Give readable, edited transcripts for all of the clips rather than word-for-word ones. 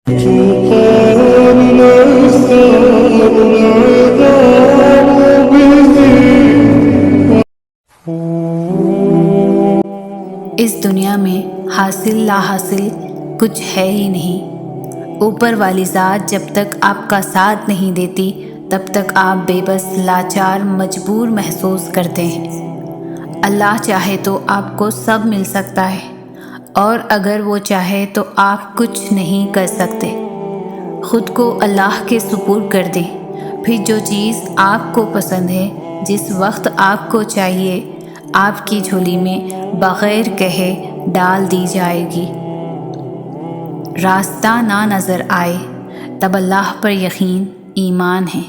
اس دنیا میں حاصل لا حاصل کچھ ہے ہی نہیں۔ اوپر والی ذات جب تک آپ کا ساتھ نہیں دیتی تب تک آپ بے بس، لاچار، مجبور محسوس کرتے ہیں۔ اللہ چاہے تو آپ کو سب مل سکتا ہے، اور اگر وہ چاہے تو آپ کچھ نہیں کر سکتے۔ خود کو اللہ کے سپرد کر دیں، پھر جو چیز آپ کو پسند ہے، جس وقت آپ کو چاہیے، آپ کی جھولی میں بغیر کہے ڈال دی جائے گی۔ راستہ نہ نظر آئے تب اللہ پر یقین ایمان ہے۔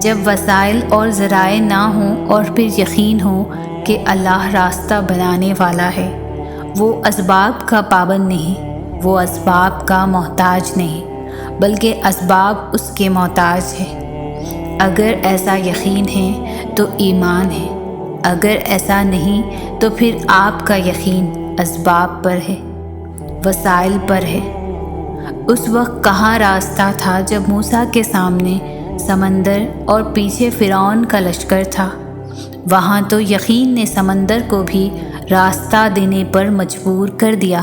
جب وسائل اور ذرائع نہ ہوں اور پھر یقین ہو کہ اللہ راستہ بنانے والا ہے۔ وہ اسباب کا پابند نہیں، وہ اسباب کا محتاج نہیں، بلکہ اسباب اس کے محتاج ہے۔ اگر ایسا یقین ہے تو ایمان ہے، اگر ایسا نہیں تو پھر آپ کا یقین اسباب پر ہے، وسائل پر ہے۔ اس وقت کہاں راستہ تھا جب موسیٰ کے سامنے سمندر اور پیچھے فرعون کا لشکر تھا؟ وہاں تو یقین نے سمندر کو بھی راستہ دینے پر مجبور کر دیا۔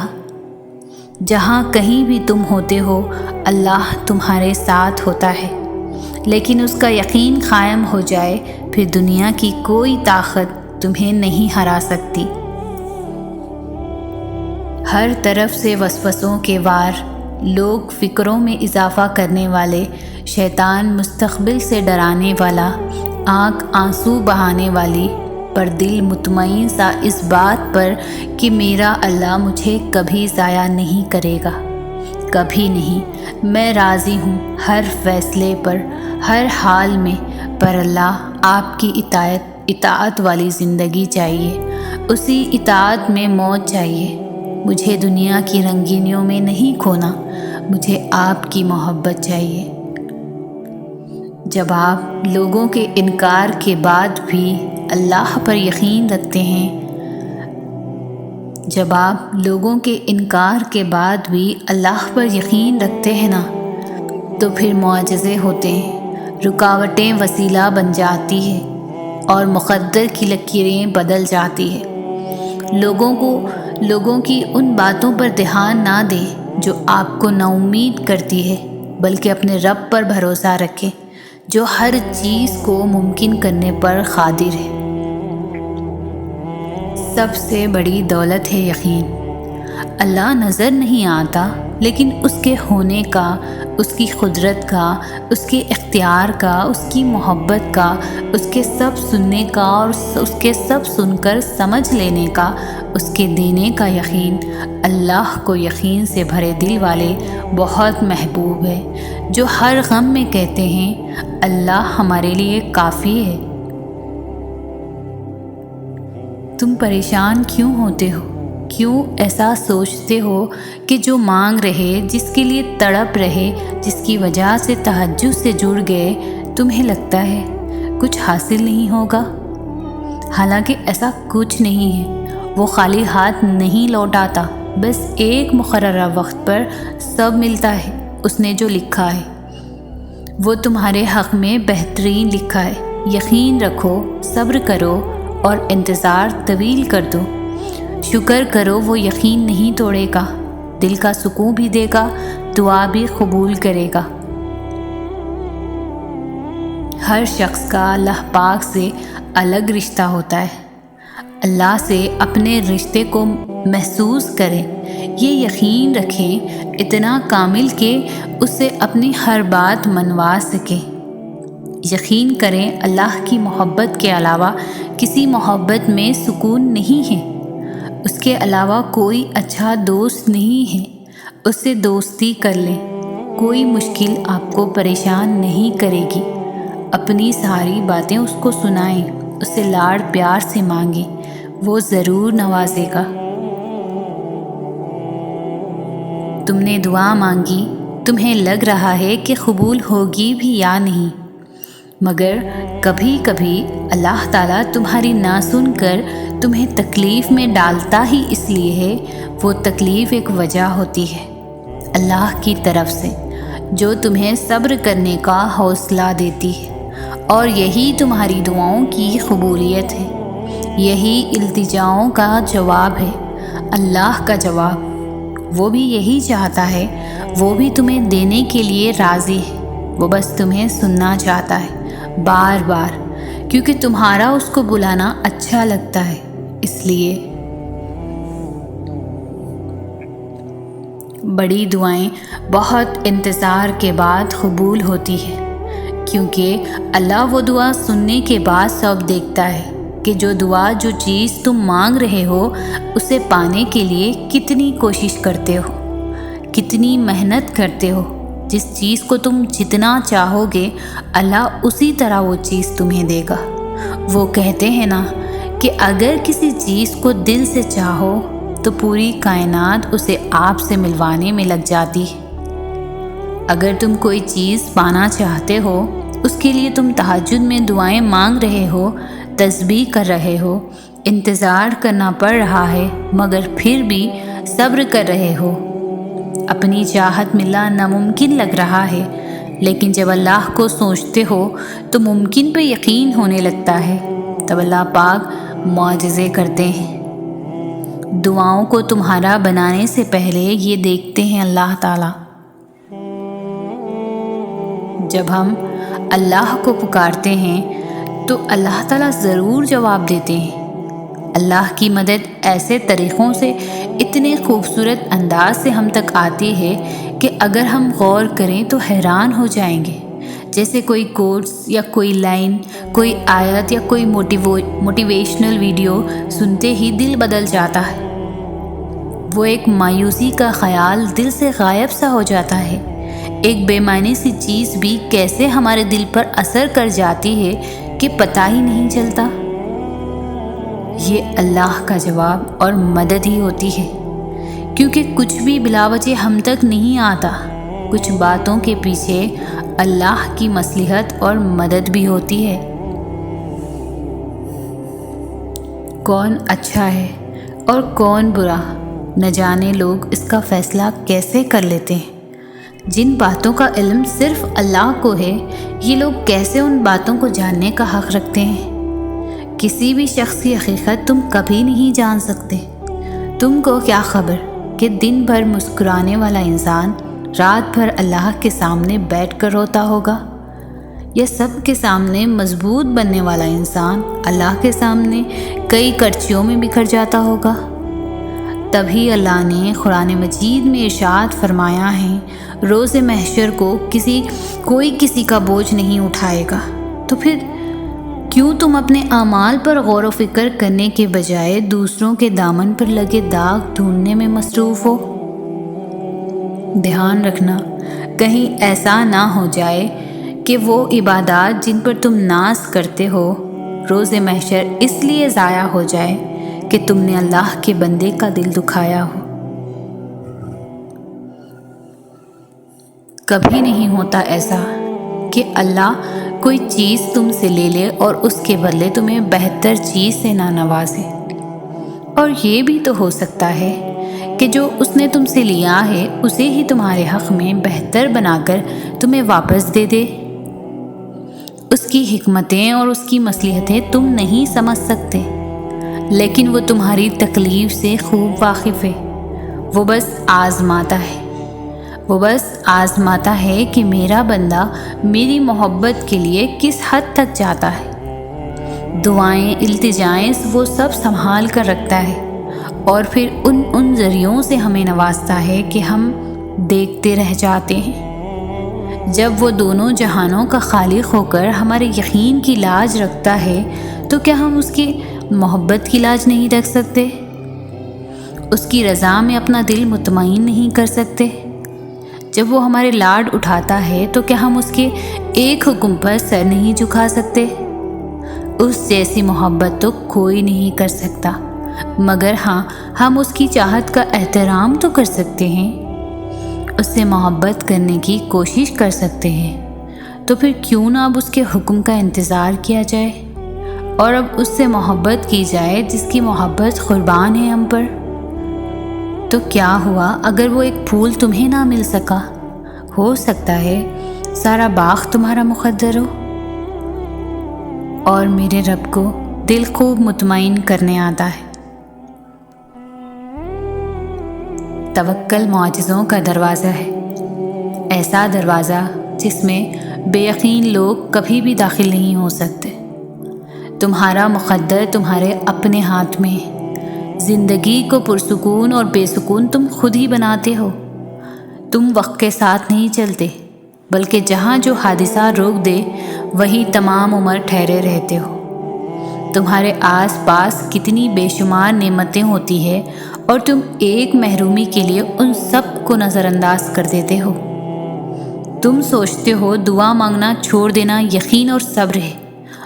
جہاں کہیں بھی تم ہوتے ہو، اللہ تمہارے ساتھ ہوتا ہے۔ لیکن اس کا یقین قائم ہو جائے، پھر دنیا کی کوئی طاقت تمہیں نہیں ہرا سکتی۔ ہر طرف سے وسوسوں کے وار، لوگ فکروں میں اضافہ کرنے والے، شیطان مستقبل سے ڈرانے والا، آنکھ آنسو بہانے والی، پر دل مطمئن سا اس بات پر کہ میرا اللہ مجھے کبھی ضائع نہیں کرے گا، کبھی نہیں۔ میں راضی ہوں ہر فیصلے پر، ہر حال میں، پر اللہ آپ کی اطاعت والی زندگی چاہیے، اسی اطاعت میں موت چاہیے۔ مجھے دنیا کی رنگینیوں میں نہیں کھونا، مجھے آپ کی محبت چاہیے۔ جب آپ لوگوں کے انکار کے بعد بھی اللہ پر یقین رکھتے ہیں، جب آپ لوگوں کے انکار کے بعد بھی اللہ پر یقین رکھتے ہیں نا، تو پھر معجزے ہوتے ہیں، رکاوٹیں وسیلہ بن جاتی ہیں اور مقدر کی لکیریں بدل جاتی ہیں۔ لوگوں کی ان باتوں پر دھیان نہ دیں جو آپ کو نا امید کرتی ہے، بلکہ اپنے رب پر بھروسہ رکھیں جو ہر چیز کو ممکن کرنے پر قادر ہے۔ سب سے بڑی دولت ہے یقین۔ اللہ نظر نہیں آتا، لیکن اس کے ہونے کا، اس کی قدرت کا، اس کے اختیار کا، اس کی محبت کا، اس کے سب سننے کا اور اس کے سب سن کر سمجھ لینے کا، اس کے دینے کا یقین، اللہ کو یقین سے بھرے دل والے بہت محبوب ہے، جو ہر غم میں کہتے ہیں اللہ ہمارے لیے کافی ہے۔ تم پریشان کیوں ہوتے ہو؟ کیوں ایسا سوچتے ہو کہ جو مانگ رہے، جس کے لیے تڑپ رہے، جس کی وجہ سے تہجد سے جڑ گئے، تمہیں لگتا ہے کچھ حاصل نہیں ہوگا؟ حالانکہ ایسا کچھ نہیں ہے۔ وہ خالی ہاتھ نہیں لوٹاتا، بس ایک مقررہ وقت پر سب ملتا ہے۔ اس نے جو لکھا ہے وہ تمہارے حق میں بہترین لکھا ہے۔ یقین رکھو، صبر کرو اور انتظار طویل کر دو۔ شکر کرو، وہ یقین نہیں توڑے گا، دل کا سکون بھی دے گا، دعا بھی قبول کرے گا۔ ہر شخص کا اللہ پاک سے الگ رشتہ ہوتا ہے۔ اللہ سے اپنے رشتے کو محسوس کریں، یہ یقین رکھیں، اتنا کامل کہ اس سے اپنی ہر بات منوا سکیں۔ یقین کریں اللہ کی محبت کے علاوہ کسی محبت میں سکون نہیں ہے، اس کے علاوہ کوئی اچھا دوست نہیں ہے، اس سے دوستی کر لیں۔ کوئی مشکل آپ کو پریشان نہیں کرے گی، اپنی ساری باتیں اس کو سنائیں، اس سے لاڑ پیار سے مانگیں، وہ ضرور نوازے گا۔ تم نے دعا مانگی، تمہیں لگ رہا ہے کہ قبول ہوگی بھی یا نہیں، مگر کبھی کبھی اللہ تعالیٰ تمہاری نہ سن کر تمہیں تکلیف میں ڈالتا ہی اس لیے ہے، وہ تکلیف ایک وجہ ہوتی ہے۔ اللہ کی طرف سے جو تمہیں صبر کرنے کا حوصلہ دیتی ہے، اور یہی تمہاری دعاؤں کی قبولیت ہے، یہی التجاؤں کا جواب ہے، اللہ کا جواب۔ وہ بھی یہی چاہتا ہے، وہ بھی تمہیں دینے کے لیے راضی ہے، وہ بس تمہیں سننا چاہتا ہے بار بار، کیونکہ تمہارا اس کو بلانا اچھا لگتا ہے۔ اس لیے بڑی دعائیں بہت انتظار کے بعد قبول ہوتی ہیں، کیونکہ اللہ وہ دعا سننے کے بعد سب دیکھتا ہے کہ جو چیز تم مانگ رہے ہو اسے پانے کے لیے کتنی کوشش کرتے ہو، کتنی محنت کرتے ہو۔ جس چیز کو تم جتنا چاہو گے اللہ اسی طرح وہ چیز تمہیں دے گا۔ وہ کہتے ہیں نا کہ اگر کسی چیز کو دل سے چاہو تو پوری کائنات اسے آپ سے ملوانے میں لگ جاتی ہے۔ اگر تم کوئی چیز پانا چاہتے ہو، اس کے لیے تم تہجد میں دعائیں مانگ رہے ہو، تسبیح کر رہے ہو، انتظار کرنا پڑ رہا ہے، مگر پھر بھی صبر کر رہے ہو، اپنی چاہت ملنا ناممکن لگ رہا ہے، لیکن جب اللہ کو سوچتے ہو تو ممکن پہ یقین ہونے لگتا ہے، تب اللہ پاک معجزے کرتے ہیں۔ دعاؤں کو تمہارا بنانے سے پہلے یہ دیکھتے ہیں اللہ تعالیٰ۔ جب ہم اللہ کو پکارتے ہیں تو اللہ تعالیٰ ضرور جواب دیتے ہیں۔ اللہ کی مدد ایسے طریقوں سے، اتنے خوبصورت انداز سے ہم تک آتی ہے کہ اگر ہم غور کریں تو حیران ہو جائیں گے۔ جیسے کوئی کوٹس یا کوئی لائن، کوئی آیت یا کوئی موٹیویشنل ویڈیو سنتے ہی دل بدل جاتا ہے۔ وہ ایک مایوسی کا خیال دل سے غائب سا ہو جاتا ہے۔ ایک بے معنی سی چیز بھی کیسے ہمارے دل پر اثر کر جاتی ہے کہ پتہ ہی نہیں چلتا۔ یہ اللہ کا جواب اور مدد ہی ہوتی ہے، کیونکہ کچھ بھی بلا وجہ ہم تک نہیں آتا، کچھ باتوں کے پیچھے اللہ کی مصلحت اور مدد بھی ہوتی ہے۔ کون اچھا ہے اور کون برا، نہ جانے لوگ اس کا فیصلہ کیسے کر لیتے ہیں۔ جن باتوں کا علم صرف اللہ کو ہے، یہ لوگ کیسے ان باتوں کو جاننے کا حق رکھتے ہیں؟ کسی بھی شخص کی حقیقت تم کبھی نہیں جان سکتے۔ تم کو کیا خبر کہ دن بھر مسکرانے والا انسان رات بھر اللہ کے سامنے بیٹھ کر روتا ہوگا، یا سب کے سامنے مضبوط بننے والا انسان اللہ کے سامنے کئی کرچیوں میں بکھر جاتا ہوگا۔ تبھی اللہ نے قرآن مجید میں ارشاد فرمایا ہے، روز محشر کو کوئی کسی کا بوجھ نہیں اٹھائے گا۔ تو پھر کیوں تم اپنے اعمال پر غور و فکر کرنے کے بجائے دوسروں کے دامن پر لگے داغ ڈھونڈنے میں مصروف ہو؟ دھیان رکھنا کہیں ایسا نہ ہو جائے کہ وہ عبادات جن پر تم ناز کرتے ہو روز محشر اس لیے ضائع ہو جائے کہ تم نے اللہ کے بندے کا دل دکھایا ہو۔ کبھی نہیں ہوتا ایسا کہ اللہ کوئی چیز تم سے لے لے اور اس کے بدلے تمہیں بہتر چیز سے نہ نوازے۔ اور یہ بھی تو ہو سکتا ہے کہ جو اس نے تم سے لیا ہے اسے ہی تمہارے حق میں بہتر بنا کر تمہیں واپس دے دے۔ اس کی حکمتیں اور اس کی مصلحتیں تم نہیں سمجھ سکتے، لیکن وہ تمہاری تکلیف سے خوب واقف ہے۔ وہ بس آزماتا ہے کہ میرا بندہ میری محبت کے لیے کس حد تک جاتا ہے۔ دعائیں، التجائیں وہ سب سنبھال کر رکھتا ہے، اور پھر ان ذریعوں سے ہمیں نوازتا ہے کہ ہم دیکھتے رہ جاتے ہیں۔ جب وہ دونوں جہانوں کا خالق ہو کر ہمارے یقین کی لاج رکھتا ہے تو کیا ہم اس کی محبت کی لاج نہیں رکھ سکتے؟ اس کی رضا میں اپنا دل مطمئن نہیں کر سکتے؟ جب وہ ہمارے لاڈ اٹھاتا ہے تو کیا ہم اس کے ایک حکم پر سر نہیں جھکا سکتے؟ اس جیسی محبت تو کوئی نہیں کر سکتا، مگر ہاں ہم اس کی چاہت کا احترام تو کر سکتے ہیں، اس سے محبت کرنے کی کوشش کر سکتے ہیں۔ تو پھر کیوں نہ اب اس کے حکم کا انتظار کیا جائے اور اب اس سے محبت کی جائے جس کی محبت قربان ہے ہم پر۔ تو کیا ہوا اگر وہ ایک پھول تمہیں نہ مل سکا؟ ہو سکتا ہے سارا باغ تمہارا مقدر ہو۔ اور میرے رب کو دل خوب مطمئن کرنے آتا ہے۔ توکل معجزوں کا دروازہ ہے، ایسا دروازہ جس میں بے یقین لوگ کبھی بھی داخل نہیں ہو سکتے۔ تمہارا مقدر تمہارے اپنے ہاتھ میں ہے۔ زندگی کو پرسکون اور بے سکون تم خود ہی بناتے ہو۔ تم وقت کے ساتھ نہیں چلتے، بلکہ جہاں جو حادثہ روک دے وہیں تمام عمر ٹھہرے رہتے ہو۔ تمہارے آس پاس کتنی بے شمار نعمتیں ہوتی ہے اور تم ایک محرومی کے لیے ان سب کو نظر انداز کر دیتے ہو۔ تم سوچتے ہو دعا مانگنا چھوڑ دینا یقین اور صبر ہے،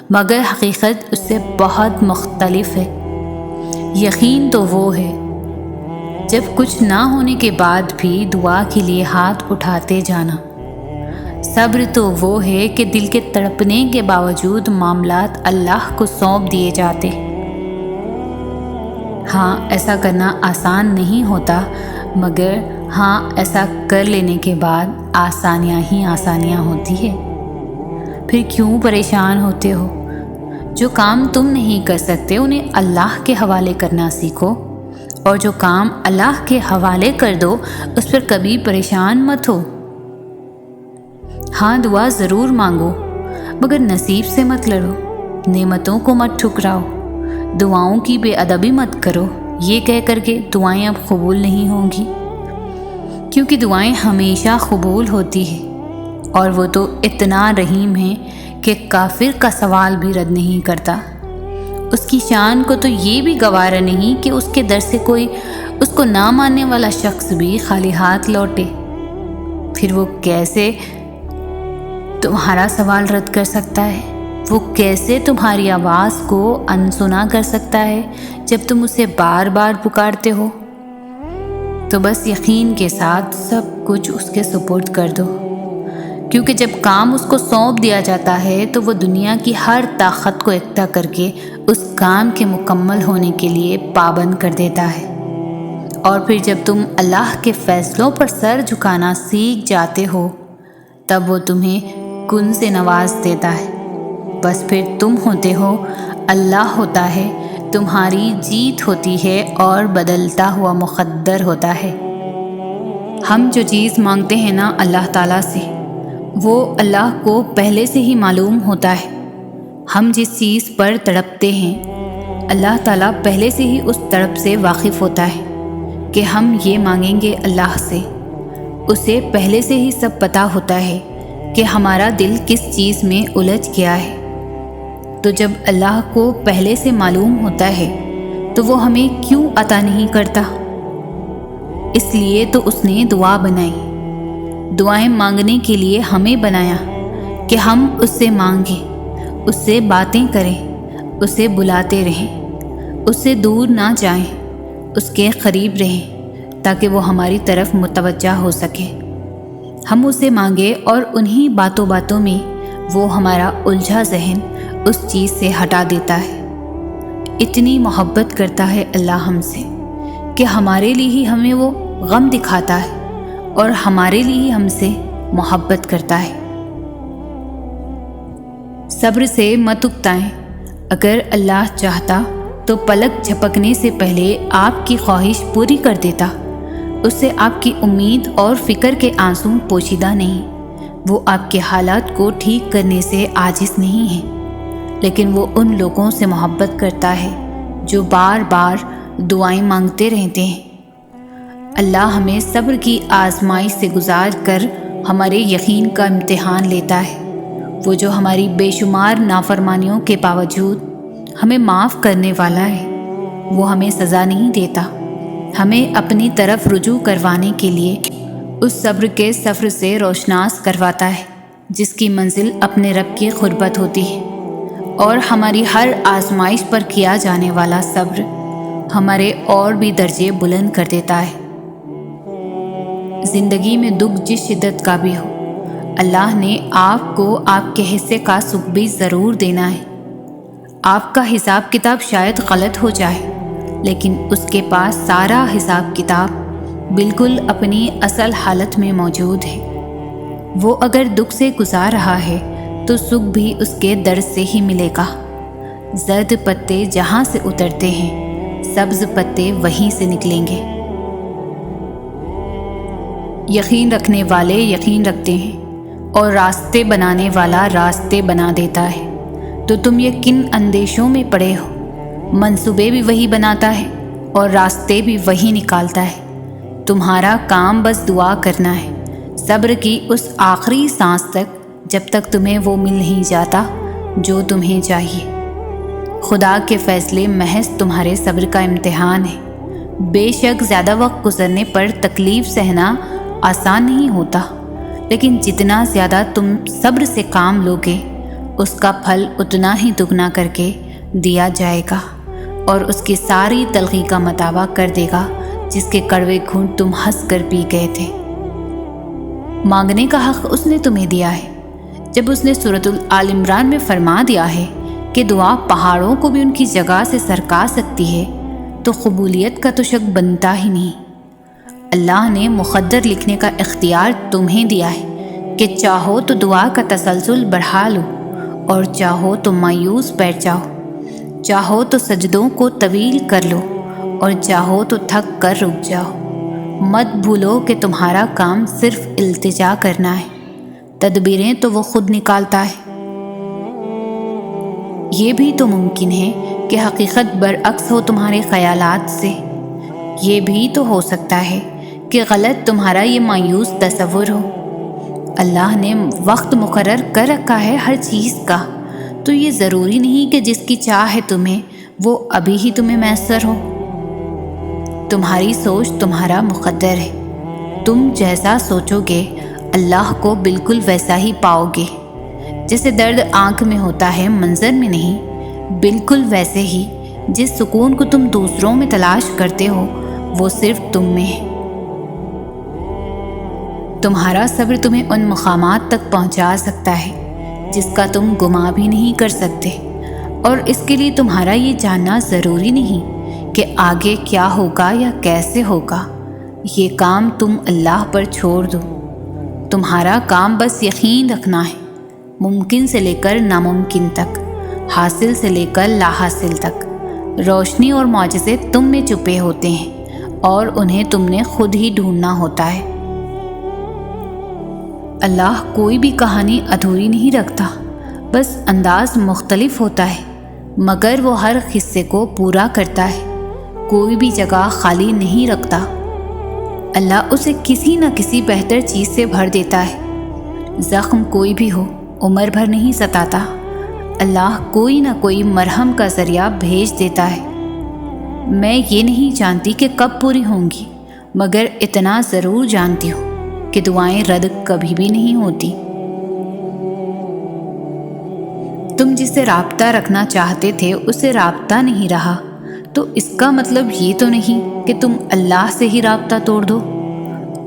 مگر حقیقت اس سے بہت مختلف ہے۔ یقین تو وہ ہے جب کچھ نہ ہونے کے بعد بھی دعا کے لیے ہاتھ اٹھاتے جانا۔ صبر تو وہ ہے کہ دل کے تڑپنے کے باوجود معاملات اللہ کو سونپ دیے جاتے۔ ہاں، ایسا کرنا آسان نہیں ہوتا، مگر ہاں، ایسا کر لینے کے بعد آسانیاں ہی آسانیاں ہوتی ہے۔ پھر کیوں پریشان ہوتے ہو؟ جو کام تم نہیں کر سکتے انہیں اللہ کے حوالے کرنا سیکھو، اور جو کام اللہ کے حوالے کر دو اس پر کبھی پریشان مت ہو۔ ہاں، دعا ضرور مانگو، مگر نصیب سے مت لڑو، نعمتوں کو مت ٹھکراؤ، دعاؤں کی بے ادبی مت کرو یہ کہہ کر کے دعائیں اب قبول نہیں ہوں گی، کیونکہ دعائیں ہمیشہ قبول ہوتی ہیں، اور وہ تو اتنا رحیم ہے کہ کافر کا سوال بھی رد نہیں کرتا۔ اس کی شان کو تو یہ بھی گوارا نہیں کہ اس کے در سے کوئی اس کو نہ ماننے والا شخص بھی خالی ہاتھ لوٹے۔ پھر وہ کیسے تمہارا سوال رد کر سکتا ہے؟ وہ کیسے تمہاری آواز کو انسنا کر سکتا ہے جب تم اسے بار بار پکارتے ہو؟ تو بس یقین کے ساتھ سب کچھ اس کے سپرد کر دو، کیونکہ جب کام اس کو سونپ دیا جاتا ہے تو وہ دنیا کی ہر طاقت کو اکٹھا کر کے اس کام کے مکمل ہونے کے لیے پابند کر دیتا ہے۔ اور پھر جب تم اللہ کے فیصلوں پر سر جھکانا سیکھ جاتے ہو تب وہ تمہیں کن سے نواز دیتا ہے۔ بس پھر تم ہوتے ہو، اللہ ہوتا ہے، تمہاری جیت ہوتی ہے اور بدلتا ہوا مقدر ہوتا ہے۔ ہم جو چیز مانگتے ہیں نا اللہ تعالیٰ سے، وہ اللہ کو پہلے سے ہی معلوم ہوتا ہے۔ ہم جس چیز پر تڑپتے ہیں اللہ تعالیٰ پہلے سے ہی اس تڑپ سے واقف ہوتا ہے کہ ہم یہ مانگیں گے اللہ سے۔ اسے پہلے سے ہی سب پتہ ہوتا ہے کہ ہمارا دل کس چیز میں الجھ گیا ہے۔ تو جب اللہ کو پہلے سے معلوم ہوتا ہے تو وہ ہمیں کیوں عطا نہیں کرتا؟ اس لیے تو اس نے دعا بنائی، دعائیں مانگنے کے لیے ہمیں بنایا کہ ہم اس سے مانگیں، اس سے باتیں کریں، اسے بلاتے رہیں، اس سے دور نہ جائیں، اس کے قریب رہیں تاکہ وہ ہماری طرف متوجہ ہو سکے۔ ہم اسے مانگے اور انہی باتوں باتوں میں وہ ہمارا الجھا ذہن اس چیز سے ہٹا دیتا ہے۔ اتنی محبت کرتا ہے اللہ ہم سے کہ ہمارے لیے ہی ہمیں وہ غم دکھاتا ہے اور ہمارے لیے ہی ہم سے محبت کرتا ہے۔ صبر سے مت اکتائیں، اگر اللہ چاہتا تو پلک جھپکنے سے پہلے آپ کی خواہش پوری کر دیتا۔ اس سے آپ کی امید اور فکر کے آنسو پوشیدہ نہیں۔ وہ آپ کے حالات کو ٹھیک کرنے سے عاجز نہیں ہے، لیکن وہ ان لوگوں سے محبت کرتا ہے جو بار بار دعائیں مانگتے رہتے ہیں۔ اللہ ہمیں صبر کی آزمائش سے گزار کر ہمارے یقین کا امتحان لیتا ہے۔ وہ جو ہماری بے شمار نافرمانیوں کے باوجود ہمیں معاف کرنے والا ہے، وہ ہمیں سزا نہیں دیتا، ہمیں اپنی طرف رجوع کروانے کے لیے اس صبر کے سفر سے روشناس کرواتا ہے جس کی منزل اپنے رب کی قربت ہوتی ہے۔ اور ہماری ہر آزمائش پر کیا جانے والا صبر ہمارے اور بھی درجے بلند کر دیتا ہے۔ زندگی میں دکھ جس شدت کا بھی ہو، اللہ نے آپ کو آپ کے حصے کا سکھ بھی ضرور دینا ہے۔ آپ کا حساب کتاب شاید غلط ہو جائے، لیکن اس کے پاس سارا حساب کتاب بالکل اپنی اصل حالت میں موجود ہے۔ وہ اگر دکھ سے گزار رہا ہے تو سکھ بھی اس کے درد سے ہی ملے گا۔ زرد پتے جہاں سے اترتے ہیں سبز پتے وہیں سے نکلیں گے۔ یقین رکھنے والے یقین رکھتے ہیں اور راستے بنانے والا راستے بنا دیتا ہے۔ تو تم یہ کن اندیشوں میں پڑے ہو؟ منصوبے بھی وہی بناتا ہے اور راستے بھی وہی نکالتا ہے۔ تمہارا کام بس دعا کرنا ہے، صبر کی اس آخری سانس تک جب تک تمہیں وہ مل نہیں جاتا جو تمہیں چاہیے۔ خدا کے فیصلے محض تمہارے صبر کا امتحان ہے۔ بے شک زیادہ وقت گزرنے پر تکلیف سہنا آسان نہیں ہوتا، لیکن جتنا زیادہ تم صبر سے کام لوگے اس کا پھل اتنا ہی دگنا کر کے دیا جائے گا، اور اس کی ساری تلخی کا متاوع کر دے گا جس کے کڑوے گھونٹ تم ہنس کر پی گئے تھے۔ مانگنے کا حق اس نے تمہیں دیا ہے۔ جب اس نے سورۃ آل عمران میں فرما دیا ہے کہ دعا پہاڑوں کو بھی ان کی جگہ سے سرکا سکتی ہے، تو قبولیت کا تو شک بنتا ہی نہیں۔ اللہ نے مقدر لکھنے کا اختیار تمہیں دیا ہے کہ چاہو تو دعا کا تسلسل بڑھا لو اور چاہو تو مایوس بیٹھ جاؤ، چاہو تو سجدوں کو طویل کر لو اور چاہو تو تھک کر رک جاؤ۔ مت بھولو کہ تمہارا کام صرف التجا کرنا ہے، تدبیریں تو وہ خود نکالتا ہے۔ یہ بھی تو ممکن ہے کہ حقیقت برعکس ہو تمہارے خیالات سے۔ یہ بھی تو ہو سکتا ہے کہ غلط تمہارا یہ مایوس تصور ہو۔ اللہ نے وقت مقرر کر رکھا ہے ہر چیز کا، تو یہ ضروری نہیں کہ جس کی چاہ ہے تمہیں وہ ابھی ہی تمہیں میسر ہو۔ تمہاری سوچ تمہارا مقدر ہے، تم جیسا سوچو گے اللہ کو بالکل ویسا ہی پاؤ گے۔ جیسے درد آنکھ میں ہوتا ہے منظر میں نہیں، بالکل ویسے ہی جس سکون کو تم دوسروں میں تلاش کرتے ہو وہ صرف تم میں ہے۔ تمہارا صبر تمہیں ان مقامات تک پہنچا سکتا ہے جس کا تم گمان بھی نہیں کر سکتے، اور اس کے لیے تمہارا یہ جاننا ضروری نہیں کہ آگے کیا ہوگا یا کیسے ہوگا۔ یہ کام تم اللہ پر چھوڑ دو۔ تمہارا کام بس یقین رکھنا ہے، ممکن سے لے کر ناممکن تک، حاصل سے لے کر لا حاصل تک۔ روشنی اور معجزے تم میں چھپے ہوتے ہیں اور انہیں تم نے خود ہی ڈھونڈنا ہوتا ہے۔ اللہ کوئی بھی کہانی ادھوری نہیں رکھتا، بس انداز مختلف ہوتا ہے، مگر وہ ہر حصے کو پورا کرتا ہے، کوئی بھی جگہ خالی نہیں رکھتا۔ اللہ اسے کسی نہ کسی بہتر چیز سے بھر دیتا ہے۔ زخم کوئی بھی ہو عمر بھر نہیں ستاتا، اللہ کوئی نہ کوئی مرہم کا ذریعہ بھیج دیتا ہے۔ میں یہ نہیں جانتی کہ کب پوری ہوں گی، مگر اتنا ضرور جانتی ہوں کہ دعائیں رد کبھی بھی نہیں ہوتی۔ تم جس سے رابطہ رکھنا چاہتے تھے اس سے رابطہ نہیں رہا، تو اس کا مطلب یہ تو نہیں کہ تم اللہ سے ہی رابطہ توڑ دو۔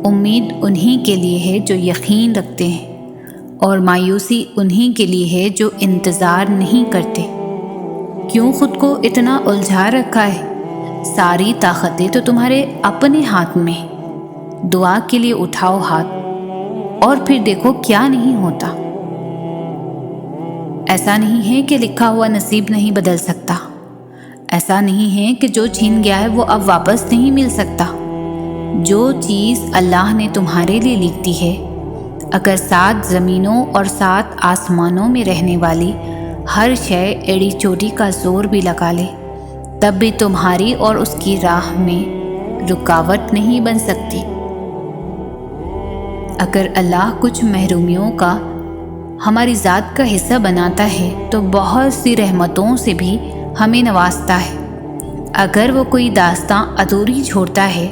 امید انہی کے لیے ہے جو یقین رکھتے ہیں، اور مایوسی انہی کے لیے ہے جو انتظار نہیں کرتے۔ کیوں خود کو اتنا الجھا رکھا ہے؟ ساری طاقتیں تو تمہارے اپنے ہاتھ میں ہیں۔ دعا کے لیے اٹھاؤ ہاتھ اور پھر دیکھو کیا نہیں ہوتا۔ ایسا نہیں ہے کہ لکھا ہوا نصیب نہیں بدل سکتا، ایسا نہیں ہے کہ جو چھین گیا ہے وہ اب واپس نہیں مل سکتا۔ جو چیز اللہ نے تمہارے لیے لکھ دی ہے، اگر 7 زمینوں اور 7 آسمانوں میں رہنے والی ہر شے ایڑی چوٹی کا زور بھی لگا لے، تب بھی تمہاری اور اس کی راہ میں رکاوٹ نہیں بن سکتی۔ اگر اللہ کچھ محرومیوں کا ہماری ذات کا حصہ بناتا ہے تو بہت سی رحمتوں سے بھی ہمیں نوازتا ہے۔ اگر وہ کوئی داستاں ادھوری چھوڑتا ہے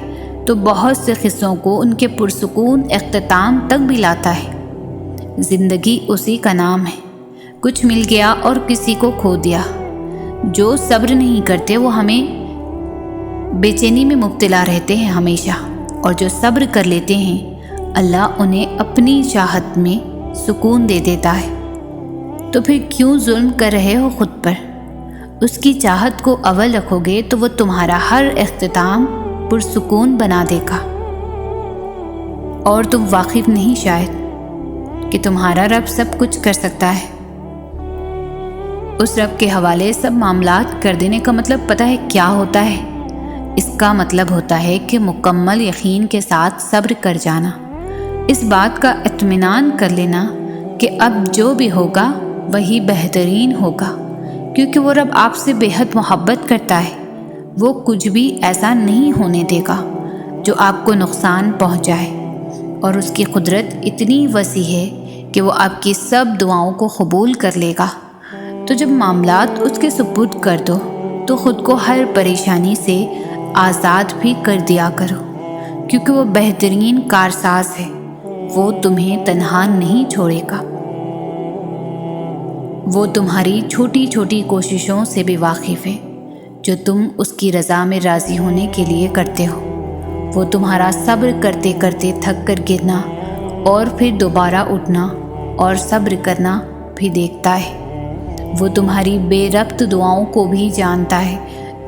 تو بہت سے قصوں کو ان کے پرسکون اختتام تک بھی لاتا ہے۔ زندگی اسی کا نام ہے، کچھ مل گیا اور کسی کو کھو دیا۔ جو صبر نہیں کرتے وہ ہمیں بے چینی میں مبتلا رہتے ہیں ہمیشہ، اور جو صبر کر لیتے ہیں اللہ انہیں اپنی چاہت میں سکون دے دیتا ہے۔ تو پھر کیوں ظلم کر رہے ہو خود پر؟ اس کی چاہت کو اول رکھو گے تو وہ تمہارا ہر اختتام پرسکون بنا دے گا۔ اور تم واقف نہیں شاید کہ تمہارا رب سب کچھ کر سکتا ہے۔ اس رب کے حوالے سب معاملات کر دینے کا مطلب پتہ ہے کیا ہوتا ہے؟ اس کا مطلب ہوتا ہے کہ مکمل یقین کے ساتھ صبر کر جانا، اس بات کا اطمینان کر لینا کہ اب جو بھی ہوگا وہی بہترین ہوگا، کیونکہ وہ رب آپ سے بے حد محبت کرتا ہے۔ وہ کچھ بھی ایسا نہیں ہونے دے گا جو آپ کو نقصان پہنچائے، اور اس کی قدرت اتنی وسیع ہے کہ وہ آپ کی سب دعاؤں کو قبول کر لے گا۔ تو جب معاملات اس کے سپرد کر دو تو خود کو ہر پریشانی سے آزاد بھی کر دیا کرو، کیونکہ وہ بہترین کارساز ہے، وہ تمہیں تنہا نہیں چھوڑے گا۔ وہ تمہاری چھوٹی چھوٹی کوششوں سے بھی واقف ہے جو تم اس کی رضا میں راضی ہونے کے لیے کرتے ہو۔ وہ تمہارا صبر کرتے کرتے تھک کر گرنا اور پھر دوبارہ اٹھنا اور صبر کرنا بھی دیکھتا ہے۔ وہ تمہاری بے ربط دعاؤں کو بھی جانتا ہے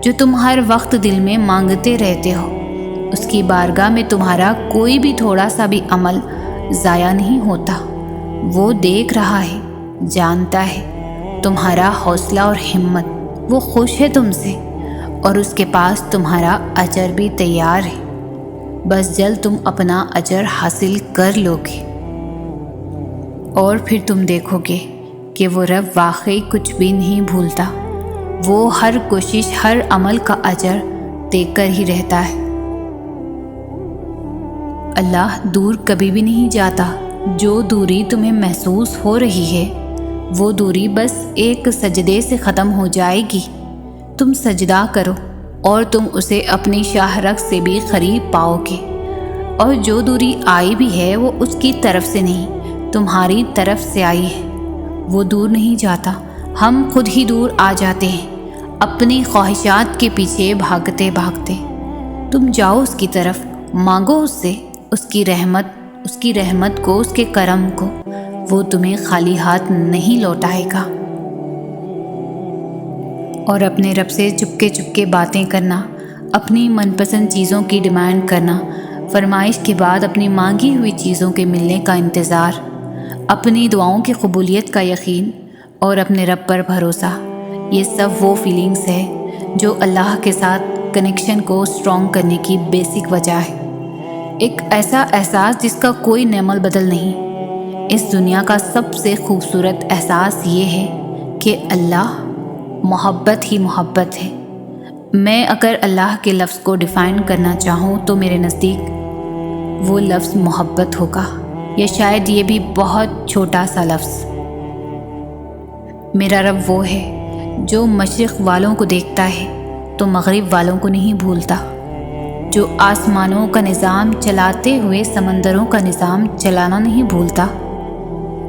جو تم ہر وقت دل میں مانگتے رہتے ہو۔ اس کی بارگاہ میں تمہارا کوئی بھی تھوڑا سا بھی عمل ضائع نہیں ہوتا۔ وہ دیکھ رہا ہے، جانتا ہے تمہارا حوصلہ اور ہمت، وہ خوش ہے تم سے، اور اس کے پاس تمہارا اجر بھی تیار ہے۔ بس جلد تم اپنا اجر حاصل کر لو گے، اور پھر تم دیکھو گے کہ وہ رب واقعی کچھ بھی نہیں بھولتا۔ وہ ہر کوشش، ہر عمل کا اجر دے کر ہی رہتا ہے۔ اللہ دور کبھی بھی نہیں جاتا۔ جو دوری تمہیں محسوس ہو رہی ہے وہ دوری بس ایک سجدے سے ختم ہو جائے گی۔ تم سجدہ کرو اور تم اسے اپنی شاہ رگ سے بھی قریب پاؤ گے، اور جو دوری آئی بھی ہے وہ اس کی طرف سے نہیں، تمہاری طرف سے آئی ہے۔ وہ دور نہیں جاتا، ہم خود ہی دور آ جاتے ہیں اپنی خواہشات کے پیچھے بھاگتے بھاگتے۔ تم جاؤ اس کی طرف، مانگو اس سے اس کی رحمت کو، اس کے کرم کو۔ وہ تمہیں خالی ہاتھ نہیں لوٹائے گا۔ اور اپنے رب سے چپکے چپکے باتیں کرنا، اپنی من پسند چیزوں کی ڈیمانڈ کرنا، فرمائش کے بعد اپنی مانگی ہوئی چیزوں کے ملنے کا انتظار، اپنی دعاؤں کی قبولیت کا یقین، اور اپنے رب پر بھروسہ، یہ سب وہ فیلنگز ہے جو اللہ کے ساتھ کنیکشن کو اسٹرانگ کرنے کی بیسک وجہ ہے۔ ایک ایسا احساس جس کا کوئی نعمل بدل نہیں۔ اس دنیا کا سب سے خوبصورت احساس یہ ہے کہ اللہ محبت ہی محبت ہے۔ میں اگر اللہ کے لفظ کو ڈیفائن کرنا چاہوں تو میرے نزدیک وہ لفظ محبت ہوگا، یا شاید یہ بھی بہت چھوٹا سا لفظ۔ میرا رب وہ ہے جو مشرق والوں کو دیکھتا ہے تو مغرب والوں کو نہیں بھولتا، جو آسمانوں کا نظام چلاتے ہوئے سمندروں کا نظام چلانا نہیں بھولتا،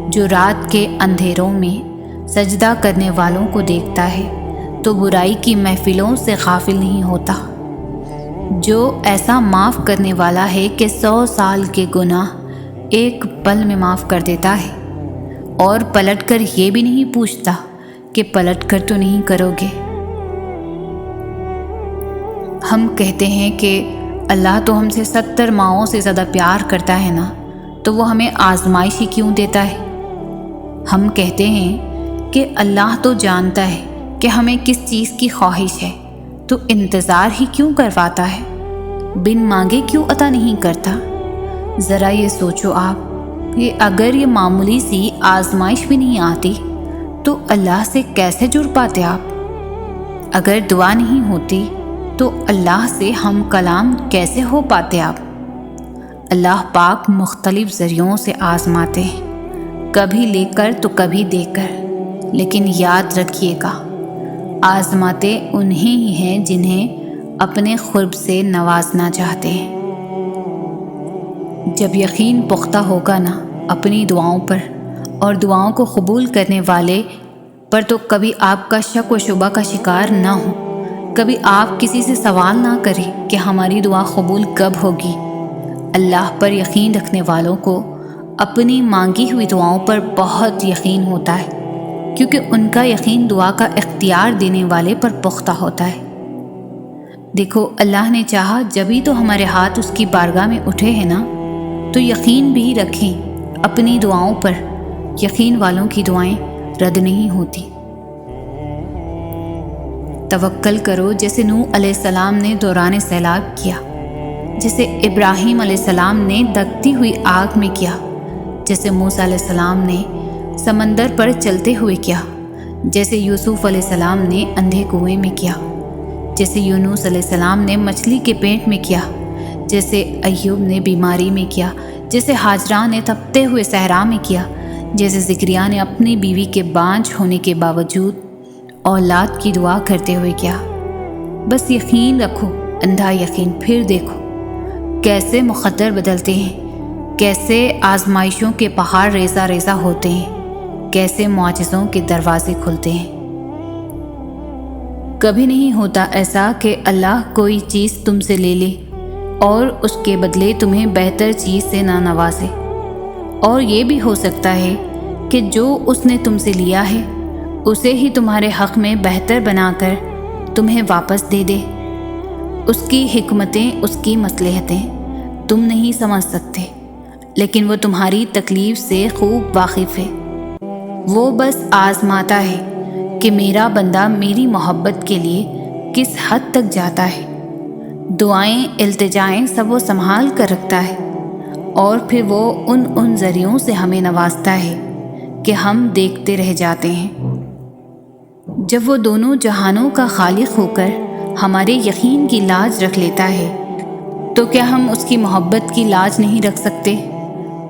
جو رات کے اندھیروں میں سجدہ کرنے والوں کو دیکھتا ہے تو برائی کی محفلوں سے غافل نہیں ہوتا، جو ایسا معاف کرنے والا ہے کہ 100 سال کے گناہ ایک پل میں معاف کر دیتا ہے، اور پلٹ کر یہ بھی نہیں پوچھتا کہ پلٹ کر تو نہیں کرو گے۔ ہم کہتے ہیں کہ اللہ تو ہم سے 70 ماؤں سے زیادہ پیار کرتا ہے نا، تو وہ ہمیں آزمائش ہی کیوں دیتا ہے؟ ہم کہتے ہیں کہ اللہ تو جانتا ہے کہ ہمیں کس چیز کی خواہش ہے، تو انتظار ہی کیوں کرواتا ہے؟ بن مانگے کیوں عطا نہیں کرتا؟ ذرا یہ سوچو آپ کہ اگر یہ معمولی سی آزمائش بھی نہیں آتی تو اللہ سے کیسے جڑ پاتے آپ؟ اگر دعا نہیں ہوتی تو اللہ سے ہم کلام کیسے ہو پاتے آپ؟ اللہ پاک مختلف ذریعوں سے آزماتے ہیں، کبھی لے کر تو کبھی دے کر، لیکن یاد رکھیے گا آزماتے انہیں ہی ہیں جنہیں اپنے قرب سے نوازنا چاہتے ہیں۔ جب یقین پختہ ہوگا نا اپنی دعاؤں پر اور دعاؤں کو قبول کرنے والے پر، تو کبھی آپ کا شک و شبہ کا شکار نہ ہو، کبھی آپ کسی سے سوال نہ کریں کہ ہماری دعا قبول کب ہوگی۔ اللہ پر یقین رکھنے والوں کو اپنی مانگی ہوئی دعاؤں پر بہت یقین ہوتا ہے، کیونکہ ان کا یقین دعا کا اختیار دینے والے پر پختہ ہوتا ہے۔ دیکھو اللہ نے چاہا جبھی تو ہمارے ہاتھ اس کی بارگاہ میں اٹھے ہیں نا، تو یقین بھی رکھیں اپنی دعاؤں پر یقین والوں کی دعائیں رد نہیں ہوتی۔ توکل کرو جیسے نوح علیہ السلام نے دوران سیلاب کیا، جیسے ابراہیم علیہ السلام نے دگتی ہوئی آگ میں کیا، جیسے موسیٰ علیہ السلام نے سمندر پر چلتے ہوئے کیا، جیسے یوسف علیہ السلام نے اندھے کنویں میں کیا، جیسے یونس علیہ السلام نے مچھلی کے پیٹ میں کیا، جیسے ایوب نے بیماری میں کیا، جیسے ہاجرہ نے تپتے ہوئے صحرا میں کیا، جیسے زکریا نے اپنی بیوی کے بانجھ ہونے کے باوجود اولاد کی دعا کرتے ہوئے کیا۔ بس یقین رکھو، اندھا یقین، پھر دیکھو کیسے مقدر بدلتے ہیں، کیسے آزمائشوں کے پہاڑ ریزہ ریزہ ہوتے ہیں، کیسے معجزوں کے دروازے کھلتے ہیں۔ کبھی نہیں ہوتا ایسا کہ اللہ کوئی چیز تم سے لے لے اور اس کے بدلے تمہیں بہتر چیز سے نہ نوازے، اور یہ بھی ہو سکتا ہے کہ جو اس نے تم سے لیا ہے اسے ہی تمہارے حق میں بہتر بنا کر تمہیں واپس دے دے۔ اس کی حکمتیں، اس کی مصلحتیں تم نہیں سمجھ سکتے، لیکن وہ تمہاری تکلیف سے خوب واقف ہے۔ وہ بس آزماتا ہے کہ میرا بندہ میری محبت کے لیے کس حد تک جاتا ہے۔ دعائیں، التجائیں سب وہ سنبھال کر رکھتا ہے، اور پھر وہ ان ذریعوں سے ہمیں نوازتا ہے کہ ہم دیکھتے رہ جاتے ہیں۔ جب وہ دونوں جہانوں کا خالق ہو کر ہمارے یقین کی لاج رکھ لیتا ہے تو کیا ہم اس کی محبت کی لاج نہیں رکھ سکتے؟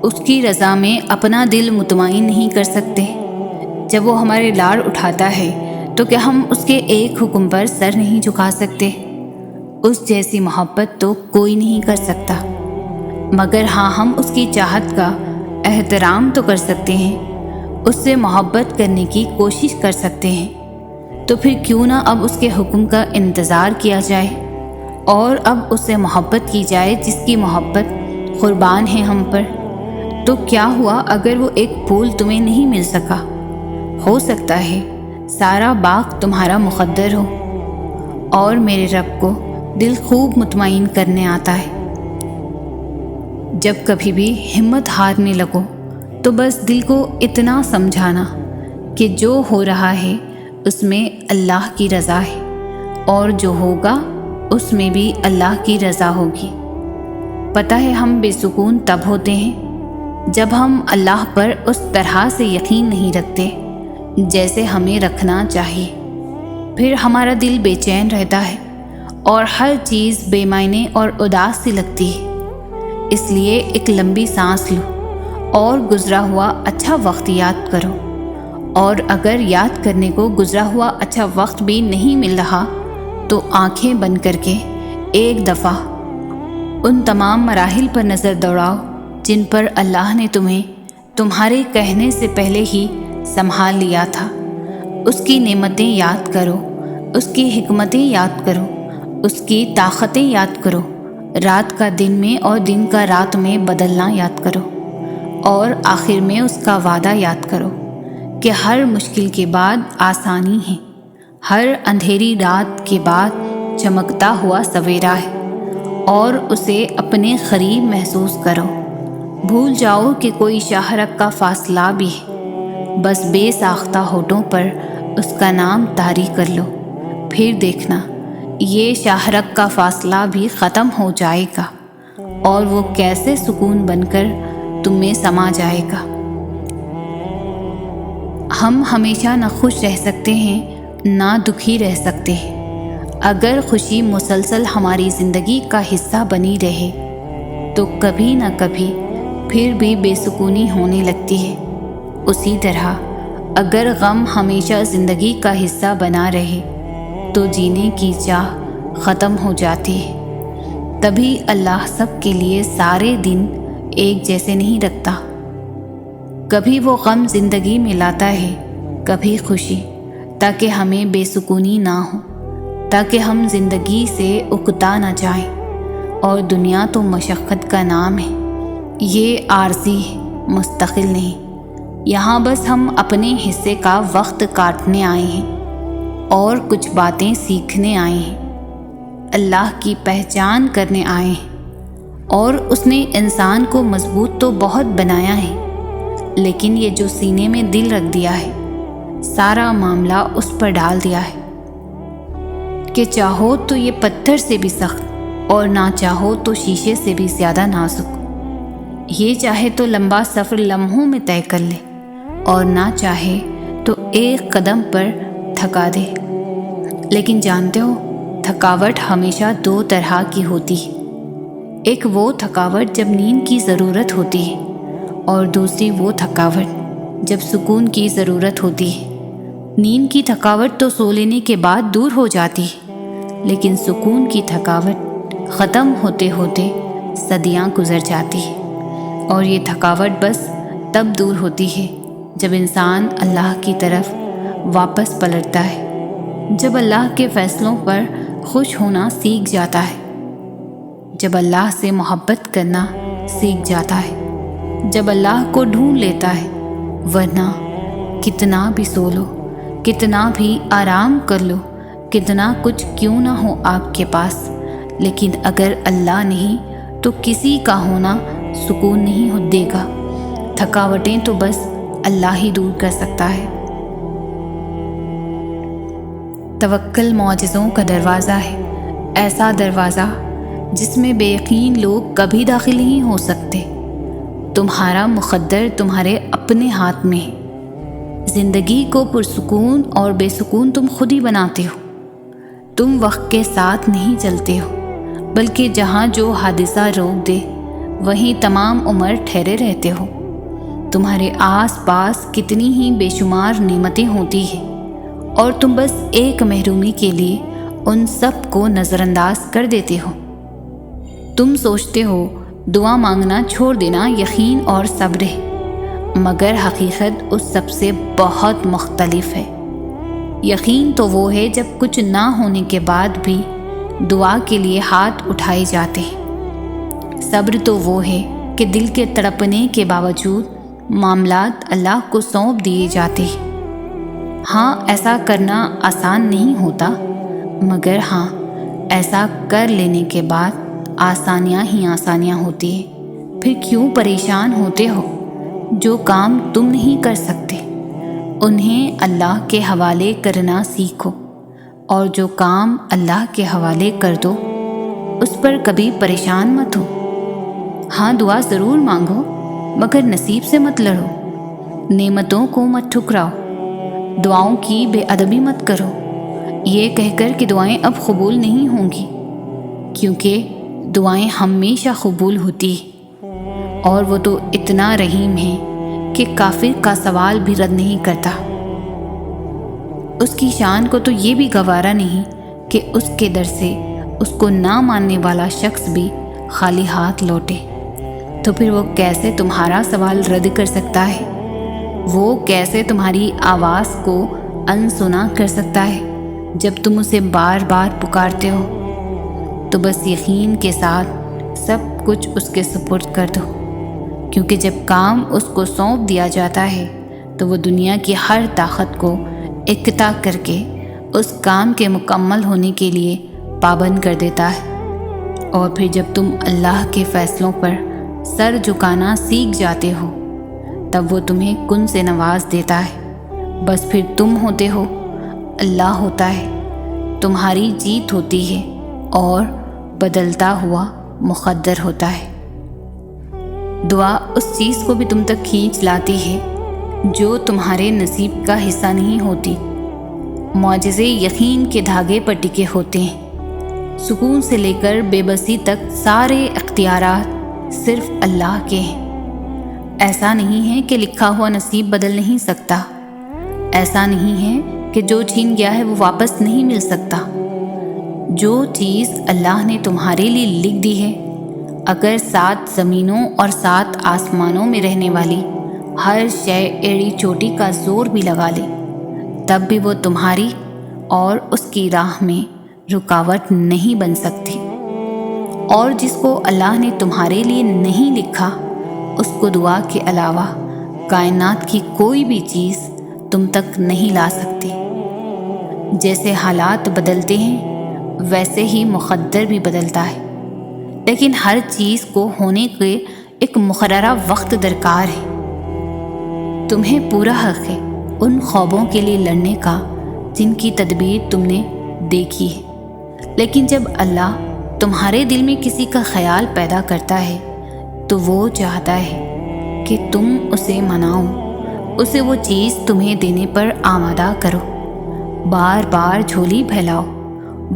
اس کی رضا میں اپنا دل مطمئن نہیں کر سکتے؟ جب وہ ہمارے لاڑ اٹھاتا ہے تو کیا ہم اس کے ایک حکم پر سر نہیں جھکا سکتے؟ اس جیسی محبت تو کوئی نہیں کر سکتا، مگر ہاں ہم اس کی چاہت کا احترام تو کر سکتے ہیں، اس سے محبت کرنے کی کوشش کر سکتے ہیں۔ تو پھر کیوں نہ اب اس کے حکم کا انتظار کیا جائے اور اب اس سے محبت کی جائے جس کی محبت قربان ہے ہم پر۔ تو کیا ہوا اگر وہ ایک پھول تمہیں نہیں مل سکا؟ ہو سکتا ہے سارا باغ تمہارا مقدر ہو، اور میرے رب کو دل خوب مطمئن کرنے آتا ہے۔ جب کبھی بھی ہمت ہارنے لگو تو بس دل کو اتنا سمجھانا کہ جو ہو رہا ہے اس میں اللہ کی رضا ہے، اور جو ہوگا اس میں بھی اللہ کی رضا ہوگی۔ پتہ ہے ہم بے سکون تب ہوتے ہیں جب ہم اللہ پر اس طرح سے یقین نہیں رکھتے جیسے ہمیں رکھنا چاہیے۔ پھر ہمارا دل بے چین رہتا ہے اور ہر چیز بے معنی اور اداس سی لگتی ہے۔ اس لیے ایک لمبی سانس لو اور گزرا ہوا اچھا وقت یاد کرو، اور اگر یاد کرنے کو گزرا ہوا اچھا وقت بھی نہیں مل رہا تو آنکھیں بند کر کے ایک دفعہ ان تمام مراحل پر نظر دوڑاؤ جن پر اللہ نے تمہیں تمہارے کہنے سے پہلے ہی سنبھال لیا تھا۔ اس کی نعمتیں یاد کرو، اس کی حکمتیں یاد کرو، اس کی طاقتیں یاد کرو، رات کا دن میں اور دن کا رات میں بدلنا یاد کرو، اور آخر میں اس کا وعدہ یاد کرو کہ ہر مشکل کے بعد آسانی ہے، ہر اندھیری رات کے بعد چمکتا ہوا سویرا ہے، اور اسے اپنے قریب محسوس کرو۔ بھول جاؤ کہ کوئی شاہرگ کا فاصلہ بھی ہے، بس بے ساختہ ہونٹوں پر اس کا نام طاری کر لو، پھر دیکھنا یہ شاہرگ کا فاصلہ بھی ختم ہو جائے گا، اور وہ کیسے سکون بن کر تم میں سما جائے گا۔ ہم ہمیشہ نہ خوش رہ سکتے ہیں نہ دکھی رہ سکتے ہیں۔ اگر خوشی مسلسل ہماری زندگی کا حصہ بنی رہے تو کبھی نہ کبھی پھر بھی بے سکونی ہونے لگتی ہے۔ اسی طرح اگر غم ہمیشہ زندگی کا حصہ بنا رہے تو جینے کی چاہ ختم ہو جاتی ہے۔ تبھی اللہ سب کے لیے سارے دن ایک جیسے نہیں رکھتا۔ کبھی وہ غم زندگی میں لاتا ہے، کبھی خوشی، تاکہ ہمیں بے سکونی نہ ہو، تاکہ ہم زندگی سے اکتا نہ جائیں۔ اور دنیا تو مشقت کا نام ہے، یہ عارضی ہے، مستقل نہیں۔ یہاں بس ہم اپنے حصے کا وقت کاٹنے آئے ہیں اور کچھ باتیں سیکھنے آئے ہیں، اللہ کی پہچان کرنے آئے ہیں، اور اس نے انسان کو مضبوط تو بہت بنایا ہے، لیکن یہ جو سینے میں دل رکھ دیا ہے، سارا معاملہ اس پر ڈال دیا ہے کہ چاہو تو یہ پتھر سے بھی سخت اور نہ چاہو تو شیشے سے بھی زیادہ نازک، یہ چاہے تو لمبا سفر لمحوں میں طے کر لے اور نہ چاہے تو ایک قدم پر تھکا دے۔ لیکن جانتے ہو، تھکاوٹ ہمیشہ دو طرح کی ہوتی ہے، ایک وہ تھکاوٹ جب نیند کی ضرورت ہوتی ہے، اور دوسری وہ تھکاوٹ جب سکون کی ضرورت ہوتی ہے۔ نیند کی تھکاوٹ تو سو لینے کے بعد دور ہو جاتی ہے، لیکن سکون کی تھکاوٹ ختم ہوتے ہوتے صدیاں گزر جاتی ہے، اور یہ تھکاوٹ بس تب دور ہوتی ہے جب انسان اللہ کی طرف واپس پلٹتا ہے، جب اللہ کے فیصلوں پر خوش ہونا سیکھ جاتا ہے، جب اللہ سے محبت کرنا سیکھ جاتا ہے، جب اللہ کو ڈھونڈ لیتا ہے۔ ورنہ کتنا بھی سو لو، کتنا بھی آرام کر لو، کتنا کچھ کیوں نہ ہو آپ کے پاس، لیکن اگر اللہ نہیں تو کسی کا ہونا سکون نہیں دے گا۔ تھکاوٹیں تو بس اللہ ہی دور کر سکتا ہے۔ توکل معجزوں کا دروازہ ہے، ایسا دروازہ جس میں بے یقین لوگ کبھی داخل نہیں ہو سکتے۔ تمہارا مقدر تمہارے اپنے ہاتھ میں ہے۔ زندگی کو پرسکون اور بے سکون تم خود ہی بناتے ہو۔ تم وقت کے ساتھ نہیں چلتے ہو، بلکہ جہاں جو حادثہ روک دے وہیں تمام عمر ٹھہرے رہتے ہو۔ تمہارے آس پاس کتنی ہی بے شمار نعمتیں ہوتی ہیں، اور تم بس ایک محرومی کے لیے ان سب کو نظر انداز کر دیتے ہو۔ تم سوچتے ہو دعا مانگنا چھوڑ دینا یقین اور صبر ہے، مگر حقیقت اس سب سے بہت مختلف ہے۔ یقین تو وہ ہے جب کچھ نہ ہونے کے بعد بھی دعا کے لیے ہاتھ اٹھائے جاتے ہیں۔ صبر تو وہ ہے کہ دل کے تڑپنے کے باوجود معاملات اللہ کو سونپ دیے جاتے ہیں۔ ہاں، ایسا کرنا آسان نہیں ہوتا، مگر ہاں، ایسا کر لینے کے بعد آسانیاں ہی آسانیاں ہوتی ہیں۔ پھر کیوں پریشان ہوتے ہو؟ جو کام تم نہیں کر سکتے انہیں اللہ کے حوالے کرنا سیکھو، اور جو کام اللہ کے حوالے کر دو اس پر کبھی پریشان مت ہو۔ ہاں، دعا ضرور مانگو، مگر نصیب سے مت لڑو، نعمتوں کو مت ٹھکراؤ، دعاؤں کی بے ادبی مت کرو یہ کہہ کر کہ دعائیں اب قبول نہیں ہوں گی، کیونکہ دعائیں ہمیشہ قبول ہوتی ہیں، اور وہ تو اتنا رحیم ہے کہ کافر کا سوال بھی رد نہیں کرتا۔ اس کی شان کو تو یہ بھی گوارا نہیں کہ اس کے در سے اس کو نہ ماننے والا شخص بھی خالی ہاتھ لوٹے، تو پھر وہ کیسے تمہارا سوال رد کر سکتا ہے؟ وہ کیسے تمہاری آواز کو انسنا کر سکتا ہے جب تم اسے بار بار پکارتے ہو؟ تو بس یقین کے ساتھ سب کچھ اس کے سپرد کر دو، کیونکہ جب کام اس کو سونپ دیا جاتا ہے تو وہ دنیا کی ہر طاقت کو اکٹھا کر کے اس کام کے مکمل ہونے کے لیے پابند کر دیتا ہے۔ اور پھر جب تم اللہ کے فیصلوں پر سر جھکانا سیکھ جاتے ہو تب وہ تمہیں کن سے نواز دیتا ہے۔ بس پھر تم ہوتے ہو، اللہ ہوتا ہے، تمہاری جیت ہوتی ہے، اور بدلتا ہوا مقدر ہوتا ہے۔ دعا اس چیز کو بھی تم تک کھینچ لاتی ہے جو تمہارے نصیب کا حصہ نہیں ہوتی۔ معجزے یقین کے دھاگے پر ٹکے ہوتے ہیں۔ سکون سے لے کر بے بسی تک سارے اختیارات صرف اللہ کے ہیں۔ ایسا نہیں ہے کہ لکھا ہوا نصیب بدل نہیں سکتا، ایسا نہیں ہے کہ جو چھین گیا ہے وہ واپس نہیں مل سکتا۔ جو چیز اللہ نے تمہارے لیے لکھ دی ہے، اگر 7 زمینوں اور 7 آسمانوں میں رہنے والی ہر شے ایڑی چوٹی کا زور بھی لگا لے، تب بھی وہ تمہاری اور اس کی راہ میں رکاوٹ نہیں بن سکتی۔ اور جس کو اللہ نے تمہارے لیے نہیں لکھا، اس کو دعا کے علاوہ کائنات کی کوئی بھی چیز تم تک نہیں لا سکتی۔ جیسے حالات بدلتے ہیں ویسے ہی مقدر بھی بدلتا ہے، لیکن ہر چیز کو ہونے کے ایک مقررہ وقت درکار ہے۔ تمہیں پورا حق ہے ان خوابوں کے لیے لڑنے کا جن کی تدبیر تم نے دیکھی ہے، لیکن جب اللہ تمہارے دل میں کسی کا خیال پیدا کرتا ہے تو وہ چاہتا ہے کہ تم اسے مناؤ، اسے وہ چیز تمہیں دینے پر آمادہ کرو، بار بار جھولی پھیلاؤ،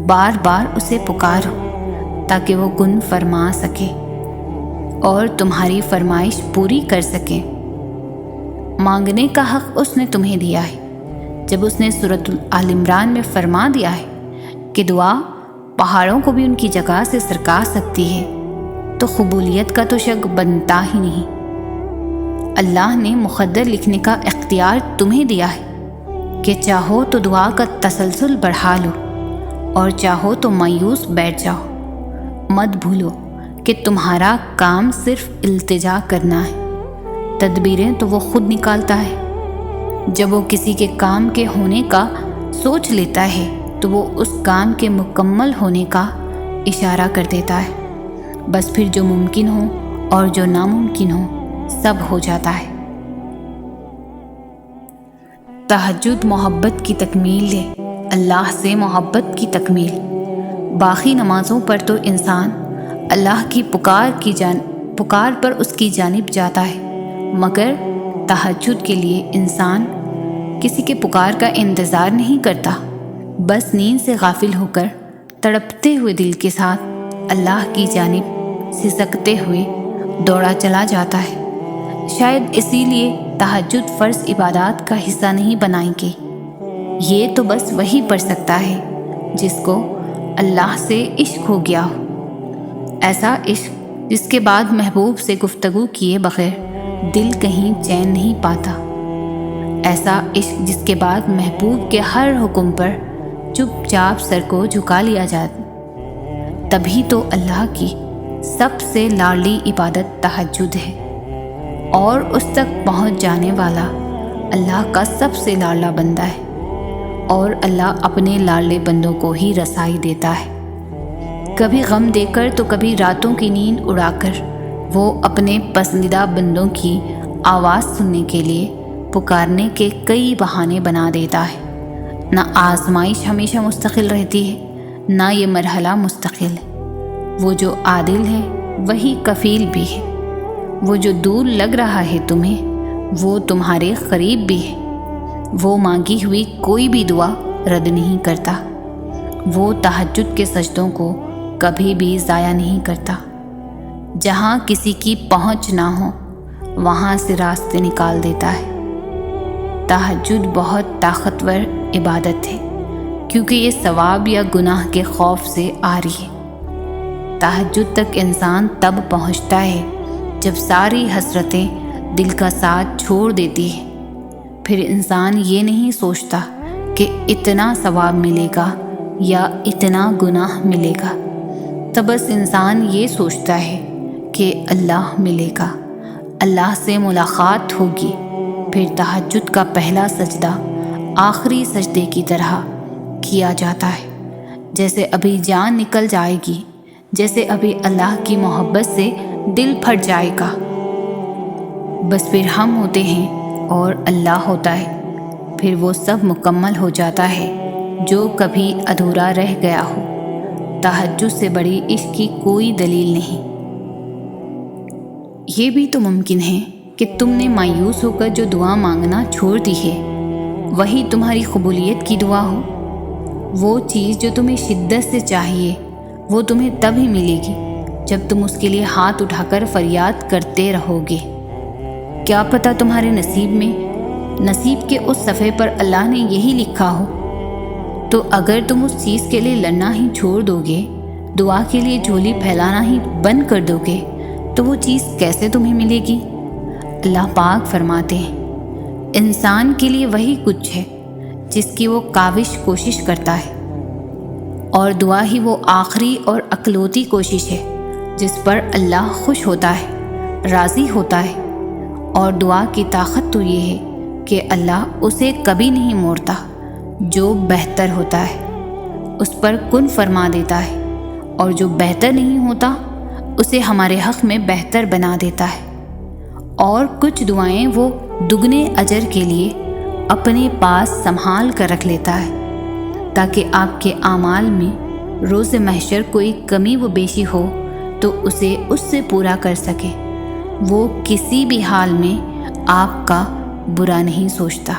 بار بار اسے پکارو تاکہ وہ کن فرما سکے اور تمہاری فرمائش پوری کر سکے۔ مانگنے کا حق اس نے تمہیں دیا ہے، جب اس نے سورۃ آل عمران میں فرما دیا ہے کہ دعا پہاڑوں کو بھی ان کی جگہ سے سرکا سکتی ہے، تو قبولیت کا تو شک بنتا ہی نہیں۔ اللہ نے مقدر لکھنے کا اختیار تمہیں دیا ہے کہ چاہو تو دعا کا تسلسل بڑھا لو اور چاہو تو مایوس بیٹھ جاؤ۔ مت بھولو کہ تمہارا کام صرف التجا کرنا ہے، تدبیریں تو وہ خود نکالتا ہے۔ جب وہ کسی کے کام کے ہونے کا سوچ لیتا ہے تو وہ اس کام کے مکمل ہونے کا اشارہ کر دیتا ہے، بس پھر جو ممکن ہو اور جو ناممکن ہو سب ہو جاتا ہے۔ تہجد محبت کی تکمیل ہے، اللہ سے محبت کی تکمیل۔ باقی نمازوں پر تو انسان اللہ کی پکار پر اس کی جانب جاتا ہے، مگر تہجد کے لیے انسان کسی کے پکار کا انتظار نہیں کرتا، بس نیند سے غافل ہو کر تڑپتے ہوئے دل کے ساتھ اللہ کی جانب سسکتے ہوئے دوڑا چلا جاتا ہے۔ شاید اسی لیے تہجد فرض عبادات کا حصہ نہیں بنائی گئی۔ یہ تو بس وہی پڑھ سکتا ہے جس کو اللہ سے عشق ہو گیا ہو، ایسا عشق جس کے بعد محبوب سے گفتگو کیے بغیر دل کہیں چین نہیں پاتا، ایسا عشق جس کے بعد محبوب کے ہر حکم پر چپ چاپ سر کو جھکا لیا جاتا۔ تبھی تو اللہ کی سب سے لاڈلی عبادت تہجد ہے، اور اس تک پہنچ جانے والا اللہ کا سب سے لاڈلا بندہ ہے، اور اللہ اپنے لاڈلے بندوں کو ہی رسائی دیتا ہے۔ کبھی غم دے کر تو کبھی راتوں کی نیند اڑا کر وہ اپنے پسندیدہ بندوں کی آواز سننے کے لیے پکارنے کے کئی بہانے بنا دیتا ہے۔ نہ آزمائش ہمیشہ مستقل رہتی ہے، نہ یہ مرحلہ مستقل ہے۔ وہ جو عادل ہے وہی کفیل بھی ہے، وہ جو دور لگ رہا ہے تمہیں وہ تمہارے قریب بھی ہے۔ وہ مانگی ہوئی کوئی بھی دعا رد نہیں کرتا، وہ تہجد کے سجدوں کو کبھی بھی ضائع نہیں کرتا۔ جہاں کسی کی پہنچ نہ ہو وہاں سے راستے نکال دیتا ہے۔ تہجد بہت طاقتور عبادت ہے، کیونکہ یہ ثواب یا گناہ کے خوف سے آ رہی ہے۔ تہجد تک انسان تب پہنچتا ہے جب ساری حسرتیں دل کا ساتھ چھوڑ دیتی ہیں۔ پھر انسان یہ نہیں سوچتا کہ اتنا ثواب ملے گا یا اتنا گناہ ملے گا، تو بس انسان یہ سوچتا ہے کہ اللہ ملے گا، اللہ سے ملاقات ہوگی۔ پھر تہجد کا پہلا سجدہ آخری سجدے کی طرح کیا جاتا ہے، جیسے ابھی جان نکل جائے گی، جیسے ابھی اللہ کی محبت سے دل پھٹ جائے گا۔ بس پھر ہم ہوتے ہیں اور اللہ ہوتا ہے، پھر وہ سب مکمل ہو جاتا ہے جو کبھی ادھورا رہ گیا ہو۔ تہجد سے بڑی عشق کی کوئی دلیل نہیں۔ یہ بھی تو ممکن ہے کہ تم نے مایوس ہو کر جو دعا مانگنا چھوڑ دی ہے وہی تمہاری قبولیت کی دعا ہو۔ وہ چیز جو تمہیں شدت سے چاہیے وہ تمہیں تب ہی ملے گی جب تم اس کے لیے ہاتھ اٹھا کر فریاد کرتے رہو گے۔ کیا پتہ تمہارے نصیب کے اس صفحے پر اللہ نے یہی لکھا ہو۔ تو اگر تم اس چیز کے لیے لڑنا ہی چھوڑ دو گے، دعا کے لیے جھولی پھیلانا ہی بند کر دو گے، تو وہ چیز کیسے تمہیں ملے گی؟ اللہ پاک فرماتے ہیں، انسان کے لیے وہی کچھ ہے جس کی وہ کاوش کوشش کرتا ہے، اور دعا ہی وہ آخری اور اکلوتی کوشش ہے جس پر اللہ خوش ہوتا ہے، راضی ہوتا ہے۔ اور دعا کی طاقت تو یہ ہے کہ اللہ اسے کبھی نہیں موڑتا، جو بہتر ہوتا ہے اس پر کن فرما دیتا ہے، اور جو بہتر نہیں ہوتا اسے ہمارے حق میں بہتر بنا دیتا ہے، اور کچھ دعائیں وہ دگنے اجر کے لیے اپنے پاس سنبھال کر رکھ لیتا ہے، تاکہ آپ کے اعمال میں روز محشر کوئی کمی و بیشی ہو تو اسے اس سے پورا کر سکے۔ وہ کسی بھی حال میں آپ کا برا نہیں سوچتا۔